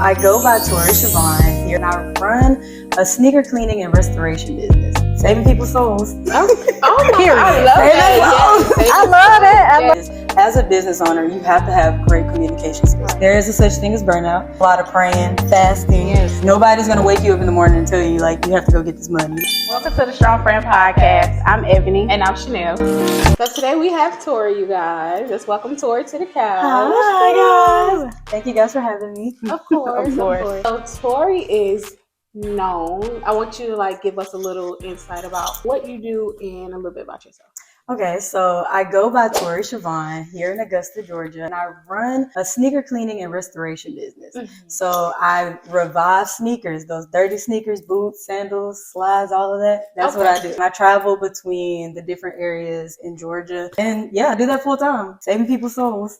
I go by Torie Chavonne here, and I run a sneaker cleaning and restoration business, saving people's souls. Oh, Period. I love that. Yes. I love it. As a business owner, you have to have great communication skills. There is a such thing as burnout. A lot of praying, fasting. Yes. Nobody's gonna wake you up in the morning and tell you like you have to go get this money. Welcome to the Strong Friend Podcast. I'm Ebony. And I'm Chanel. So today we have Torie, you guys. Let's welcome Torie to the couch. Hi guys. Thank you guys for having me. Of course. So Torie is known. I want you to give us a little insight about what you do and a little bit about yourself. Okay, so I go by Torie Chavonne here in Augusta, Georgia, and I run a sneaker cleaning and restoration business. Mm-hmm. So I revive sneakers, those dirty sneakers, boots, sandals, slides, all of that. That's what I do. I travel between the different areas in Georgia, and yeah, I do that full time, saving people's souls.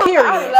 Period. I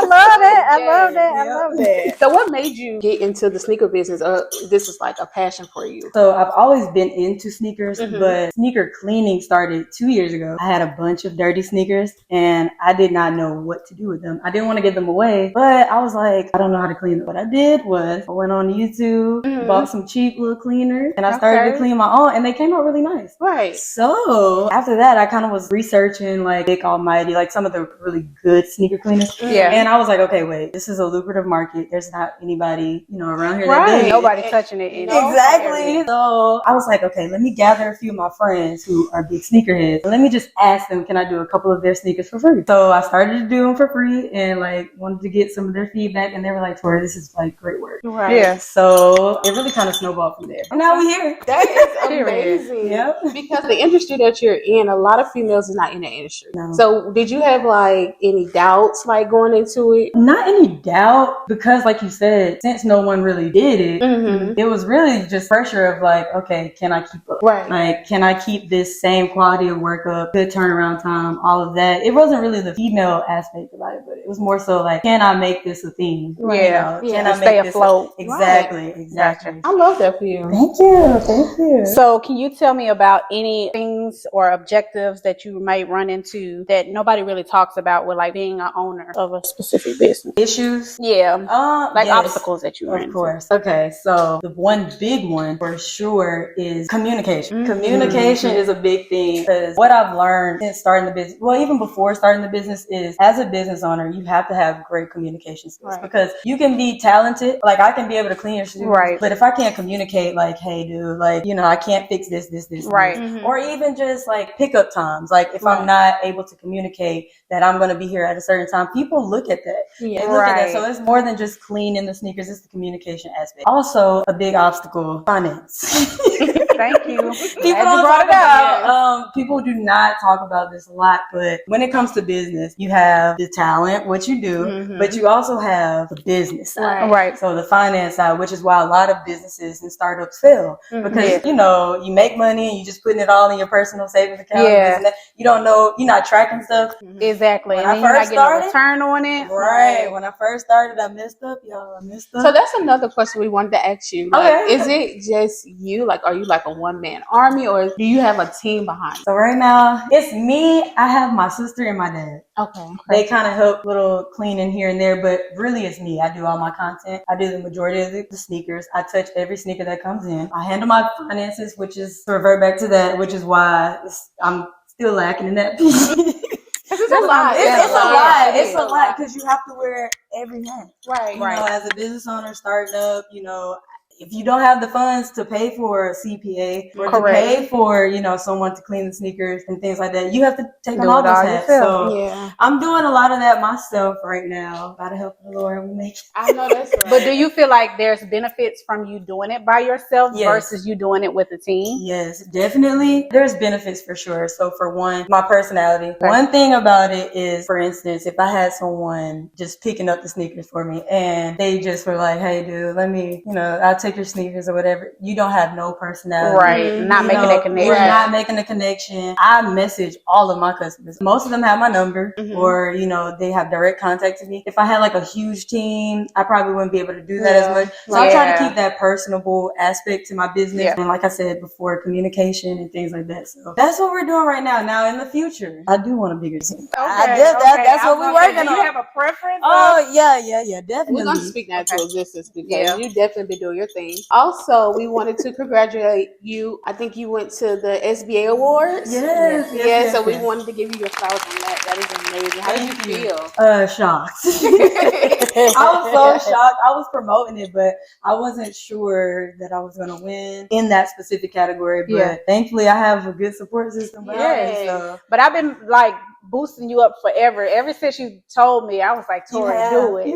love that. So what made you get into the sneaker business? This is like a passion for you. So I've always been into sneakers, Mm-hmm. but sneaker cleaning started 2 years ago. I had a bunch of dirty sneakers and I did not know what to do with them. I didn't want to give them away, but I was like, I don't know how to clean them. What I did was I went on YouTube, bought some cheap little cleaners, and I started to clean my own, and they came out really nice. Right. So after that, I kind of was researching Big Almighty, some of the really good sneaker cleaners. Yeah. And I was like, okay, wait, this is a lucrative market. There's not anybody, around here that does it. Nobody touching it. Exactly. So I was like, okay, let me gather a few of my friends who are big sneakerheads. Let me just ask them, can I do a couple of their sneakers for free? So I started to do them for free and wanted to get some of their feedback, and they were like, Torie, this is great work. Right. Yeah. So it really kind of snowballed from there. And now we're here. That is amazing. Yep. Because the industry that you're in, a lot of females is not in the industry. No. So did you have any doubts going into it? Not any doubt, because like you said, since no one really did it, Mm-hmm. it was really just pressure of okay, can I keep up? Right. Can I keep this same quality of work up, good turnaround time, all of that. It wasn't really the female aspect about it, but it was more so can I make this a thing? Yeah. Can I stay make afloat? Exactly. I love that for you. Thank you. So can you tell me about any things or objectives that you might run into that nobody really talks about with being an owner of a specific business? Issues? Yeah. Yes, obstacles that you run of into. course. Okay, so the one big one for sure is communication. Mm-hmm. Communication is a big thing, because what I've learned since starting the business, even before starting the business, is as a business owner, you have to have great communication skills. Right. Because you can be talented, I can be able to clean your shoes, Right. but if I can't communicate, hey dude, I can't fix this, Right. this. Or even just pickup times, if I'm not able to communicate that I'm going to be here at a certain time, people look at that. Yeah. They look at that. So it's more than just cleaning the sneakers, it's the communication aspect. Also, a big obstacle, finance. Thank you. People don't talk about, people do not talk about this a lot, but when it comes to business, you have the talent, what you do, but you also have the business side. Right. So the finance side, which is why a lot of businesses and startups fail, because, you make money and you just putting it all in your personal savings account. Yeah. And you don't know, you're not tracking stuff. Exactly. When and I then you're not first getting a started, return on it. Right. When I first started, I messed up, y'all. I messed up. So that's another question we wanted to ask you. Is it just you? Are you a one-man army, or do you have a team behind you? So right now, it's me. I have my sister and my dad. Okay. They kind of help little cleaning here and there, but really it's me. I do all my content. I do the majority of the sneakers. I touch every sneaker that comes in. I handle my finances, which is to revert back to that, which is why I'm still lacking in that piece. It's a lot. It's a lot because you have to wear every hat. Right. As a business owner starting up, if you don't have the funds to pay for a CPA or to pay for, someone to clean the sneakers and things like that, you have to take on all those hats. So I'm doing a lot of that myself right now. By the help of the Lord, we make it. I know that's right. But do you feel like there's benefits from you doing it by yourself versus you doing it with a team? Yes, definitely. There's benefits for sure. So for one, my personality. One thing about it is, for instance, if I had someone just picking up the sneakers for me and they just were like, hey dude, let me, I'll take your sneakers or whatever, you don't have no personality. Right. Not You making know, that connection. You're not making a connection. I message all of my customers. Most of them have my number or, you know, they have direct contact to me. If I had like a huge team, I probably wouldn't be able to do that as much. So I try to keep that personable aspect to my business. And like I said before, communication and things like that. So that's what we're doing right now. Now in the future, I do want a bigger team. That's what we're working on. Do you have a preference? Oh, yeah, definitely. We're going to speak that to existence because you definitely been doing your thing. Also, we wanted to congratulate you. I think you went to the SBA Awards. Yes. So we wanted to give you your flowers on that. That is amazing. How did you feel? Shocked. I was so shocked. I was promoting it, but I wasn't sure that I was going to win in that specific category. But thankfully, I have a good support system behind me. So. But I've been like boosting you up forever. Ever since you told me, I was like, Torie, do it.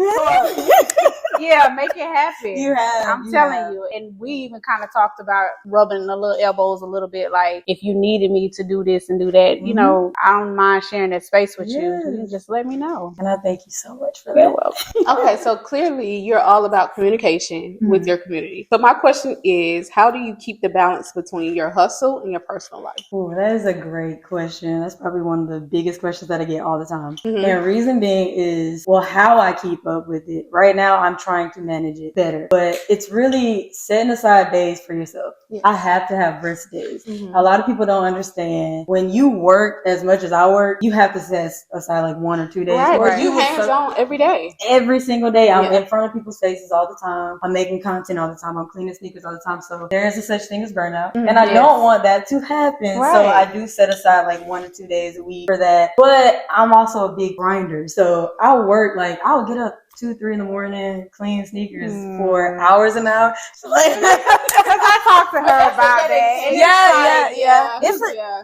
Make it happen. I'm telling you. And we even kind of talked about rubbing the little elbows a little bit. Like, if you needed me to do this and do that, you know, I don't mind sharing that space with you. You can just let me know. And I thank you so much for that. You're welcome. Okay, so clearly you're all about communication with your community. So my question is, how do you keep the balance between your hustle and your personal life? Ooh, that is a great question. That's probably one of the biggest questions that I get all the time. And reason being is, well, how I keep up with it. Right now, I'm trying to manage it better. But it's really setting aside days for yourself. I have to have rest days. A lot of people don't understand. When you work as much as I work, you have to set aside like 1 or 2 days. Or you hands-on every day. Every single day. I'm in front of people's faces all the time. I'm making content all the time. I'm cleaning sneakers all the time. So there is a such thing as burnout. And I don't want that to happen. So I do set aside like 1 or 2 days a week for that. But I'm also a big grinder. So I'll work, like I'll get up 2, 3 in the morning, clean sneakers for hours and hours. Like, I talked to her about that.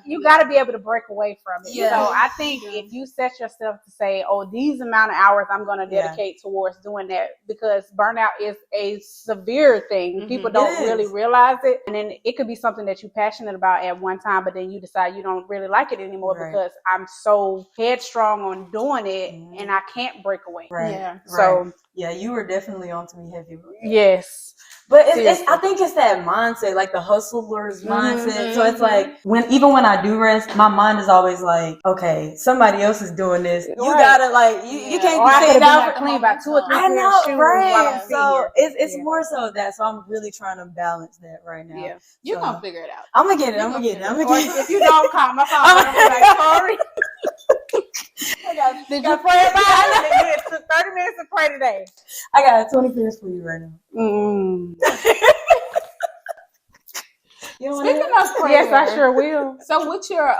You got to be able to break away from it. So I think if you set yourself to say, oh, these amount of hours I'm going to dedicate towards doing that, because burnout is a severe thing. People don't really realize it. And then it could be something that you're passionate about at one time, but then you decide you don't really like it anymore because I'm so headstrong on doing it and I can't break away. So you were definitely on to me heavy. Yes. But I think it's that mindset, like the hustler's mindset. So it's like even when I do rest, my mind is always like, okay, somebody else is doing this. You gotta like you can't be sitting down for clean by 2 or 3 I know, shoes right? So it's more so that. So I'm really trying to balance that right now. Yeah, you're gonna figure it out. I'm gonna get it. If you don't call my phone, I'm gonna be like, Torie. Did you pray about it? It took 30 minutes to pray today. I got 20 minutes for you right now. Speaking of prayer, yes, I sure will. So with your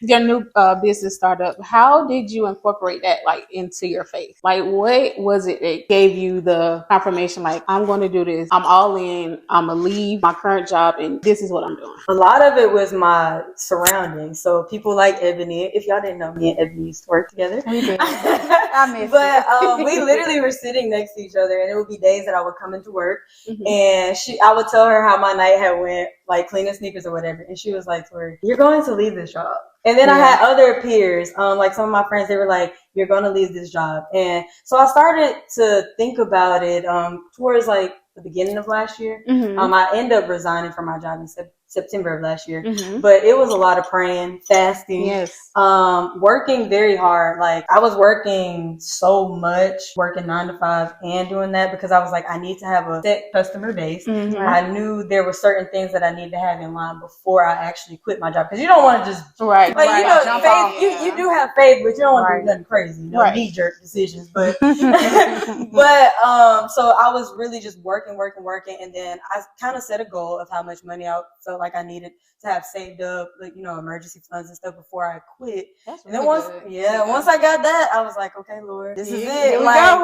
new business startup, how did you incorporate that like into your faith? Like, what was it that gave you the confirmation? Like, I'm going to do this. I'm all in. I'm gonna leave my current job, and this is what I'm doing. A lot of it was my surroundings. So people like Ebony. If y'all didn't know, me and Ebony used to work together. We did. I miss But we literally were sitting next to each other, and it would be days that I would come into work, and I would tell her how my night had went, like cleaning sneakers or whatever, and she was like, Torie, you're going to leave this job. And then I had other peers, like some of my friends, they were like, you're going to leave this job. And so I started to think about it towards like the beginning of last year. I ended up resigning from my job in September of last year. But it was a lot of praying, fasting, working very hard. Like I was working so much, working 9 to 5 and doing that because I was like, I need to have a set customer base. I knew there were certain things that I needed to have in line before I actually quit my job. Because you don't want to just faith, you do have faith, but you don't want to do nothing crazy, knee-jerk decisions. But so I was really just working, and then I kind of set a goal of how much money I felt like I needed to have saved up, like, emergency funds and stuff before I quit. That's and then really once I got that, I was like, okay, Lord, this is it.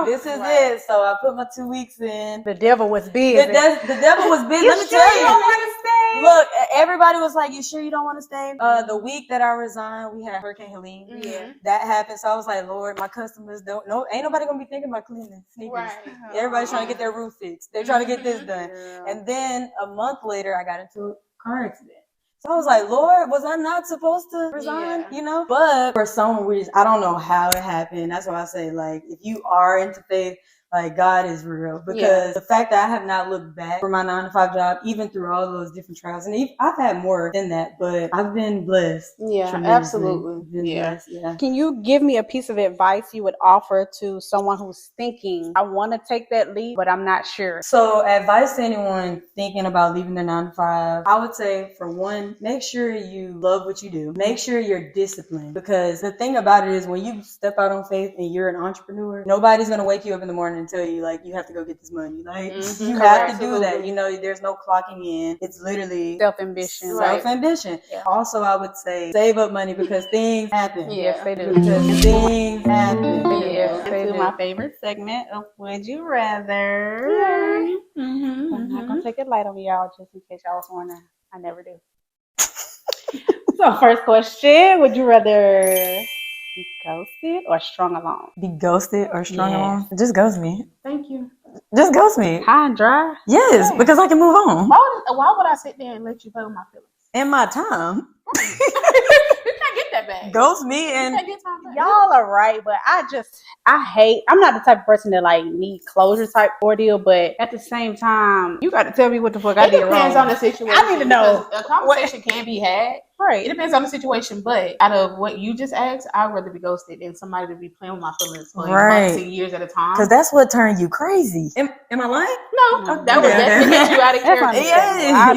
This is it. So I put my 2 weeks in. The devil was busy. The devil was busy. Let me tell you. Look, everybody was like, you sure you don't want to stay? The week that I resigned, we had Hurricane Helene. That happened. So I was like, Lord, my customers ain't nobody gonna be thinking about cleaning sneakers. Everybody's trying to get their roof fixed. They're trying to get this done. And then a month later, I got into a car accident. So I was like, Lord, was I not supposed to resign? But for some reason, I don't know how it happened. That's why I say, like, if you are into faith, like God is real, because the fact that I have not looked back for my 9-to-5 job, even through all those different trials, and I've had more than that, but I've been blessed. Yeah, absolutely. Blessed, yeah. Can you give me a piece of advice you would offer to someone who's thinking, I want to take that leap, but I'm not sure? So advice to anyone thinking about leaving their 9-to-5, I would say, for one, make sure you love what you do. Make sure you're disciplined, because the thing about it is when you step out on faith and you're an entrepreneur, nobody's going to wake you up in the morning and tell you, like, you have to go get this money. Like, you have to do that. You know, there's no clocking in. It's literally self-ambition. Self-ambition. Yeah. Also, I would say save up money, because things happen. Yes, they do. Because things happen. Yes, they do. My favorite segment of Would You Rather. I'm not going to take it light on y'all, just in case y'all was wondering. I never do. So, first question, would you rather be ghosted or strung along? Be ghosted or strung along? Just ghost me. Thank you. Just ghost me. High and dry? Yes, because I can move on. Why would I sit there and let you play with my feelings? In my time. You can't get that back. Ghost me and Y'all are right, but I'm not the type of person that like need closure type ordeal, but at the same time, you got to tell me what the fuck I did wrong. It depends on the situation. I need to know. A conversation can be had. Right. It depends on the situation, but out of what you just asked, I'd rather be ghosted than somebody to be playing with my feelings for months and years at a time. Because that's what turned you crazy. Am I lying? No, that was definitely get you out of character. I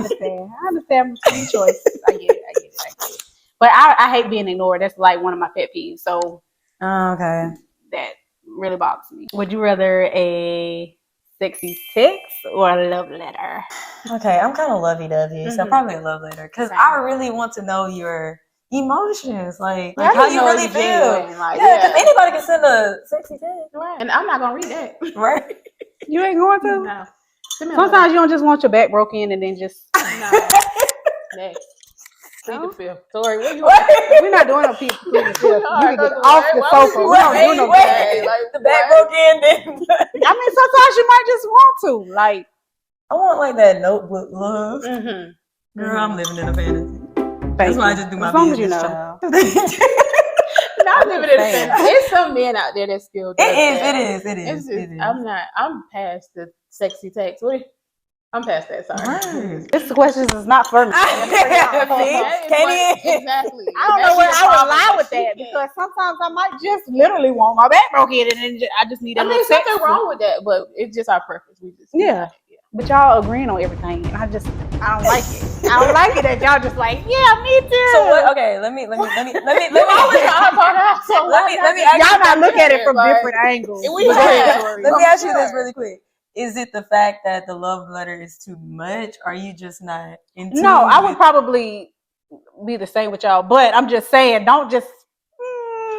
understand between choices. I get it. But I hate being ignored. That's like one of my pet peeves. So okay. That really bothers me. Would you rather a sexy text or a love letter? Okay, I'm kind of lovey-dovey, so probably a love letter. Because I really want to know your emotions, like how you really feel. Because anybody can send a sexy text. Right. And I'm not going to read that. Right. You ain't going to? No. Sometimes you don't just want your back broken and then just... No. Next. Plead the fifth. Sorry, where you at? We're not doing no people. You can get off the sofa. We don't do no back. Like the back broke in. Then I mean, sometimes you might just want to. Like, I want like that notebook love. Girl, I'm living in a fantasy. That's why I just do my business, child. Not living in a fantasy. There's some men out there that still do It is. I'm past the sexy text. I'm past that, sorry. Right. This question is not for me. Exactly. I don't know where I would lie with that, because sometimes I might just literally want my back broken and then I just need a little sex. Nothing wrong with that, but it's just our preference. We just But y'all agreeing on everything, and I don't like it. I don't like it that y'all just like, yeah, me too. So what? Okay, let me. always ask Y'all not look at it from different angles. Let me ask you this really quick. Is it the fact that the love letter is too much? Or are you just not into it? No, I would probably be the same with y'all, but I'm just saying, don't just.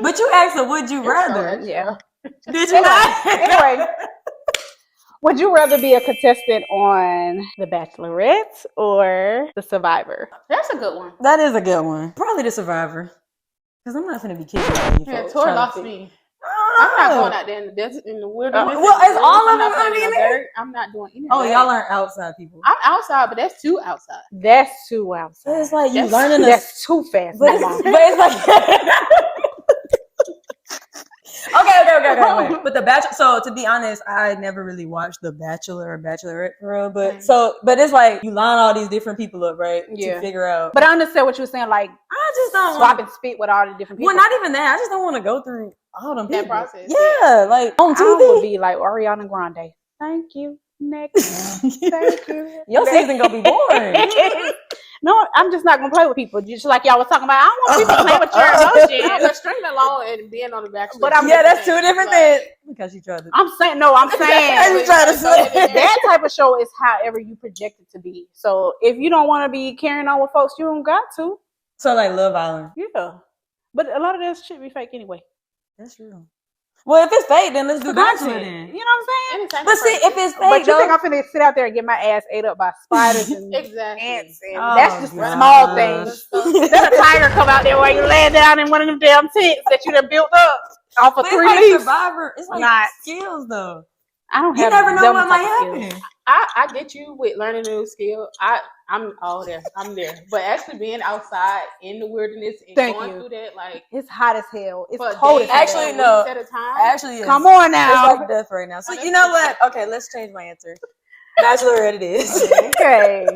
But you asked her, would you rather? Yeah. Did you not? Anyway, would you rather be a contestant on The Bachelorette or The Survivor? That's a good one. That is a good one. Probably The Survivor. Because I'm not going to be kidding you. Yeah, Torie lost me. I'm not going out there in the desert, in the wilderness. Well, it's all of them going to be there? I'm not doing anything. Oh, y'all aren't outside people. I'm outside, but that's too outside. That's too outside. It's like you learning That's too fast. But it's like... Okay. But The Bachelor. So to be honest, I never really watched The Bachelor or Bachelorette for real. But it's like you line all these different people up, right? Yeah. To figure out. But I understand what you were saying. Like, I just don't swap and spit with all the different people. Well, not even that. I just don't want to go through all them That people. process. Yeah, like on I TV. would be like Ariana Grande. Thank you. Next. Thank you. Your season gonna be boring. No, I'm just not gonna play with people. Just like y'all was talking about. I don't want people to play with your emotions. But stringing along and being on The Bachelor. But that's two different things. Because you tried to. I'm saying You trying to say that type of show is however you project it to be. So if you don't want to be carrying on with folks, you don't got to. So like Love Island. Yeah, but a lot of that shit be fake anyway. That's true. Well, if it's fake, then let's do Bachelor content. then. You know what I'm saying? But see, if it's fake, But you think I'm finna sit out there and get my ass ate up by spiders and Exactly. ants? And that's just God. small things. Let a tiger come out there while you laying down in one of them damn tents that you done built up off of But 3 it's like leaves. Survivor. It's like Not. skills though. I don't You have never know them what might type of skills. happen. I get you with learning a new skill. I'm all there. I'm there. But actually being outside in the wilderness and Thank going you. through that, like, It's hot as hell. It's for cold as days hell. Actually, and no. weeks at a time. Actually, yes. Come on now. It's like death right now. So you know what? Okay, let's change my answer. Bachelorette it is. Okay.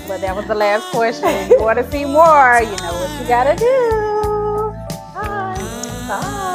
But that was the last question. If you want to see more, you know what you gotta do. Bye. Bye.